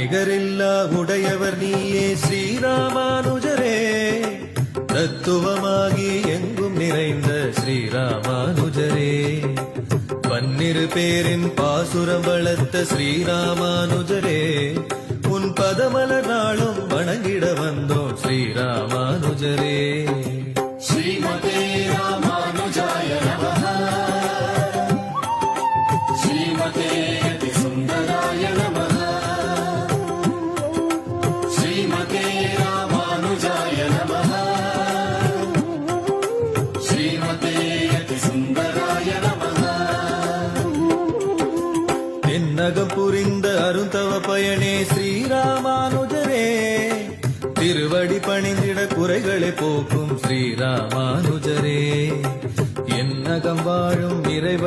நிகரில்லா உடையவர் நீயே ஸ்ரீராமானுஜரே, தத்துவமாகி எங்கும் நிறைந்த ஸ்ரீராமானுஜரே, பன்னிரு பேரின் பாசுரம் வளர்த்த ஸ்ரீராமானுஜரே, உன் பதமலர் நாளும் வணங்கிட வந்தோம் ஸ்ரீராமானுஜரே. ஸ்ரீமதே ராமானுஜாய நமஹ, ஸ்ரீமதே யதி சுந்தராய நமஹ, ஸ்ரீமதே ராமானுஜாய நமஹ, ஸ்ரீமதே யதி சுந்தராய நமஹ. தென்னகம் புரிந்த அருந்தவ பயனே ஸ்ரீராமானுஜரே, திருவடி பணிந்திட குறைகளை போக்கும் ஸ்ரீராமானுஜரே, என்னகம் வாழும் இறைவ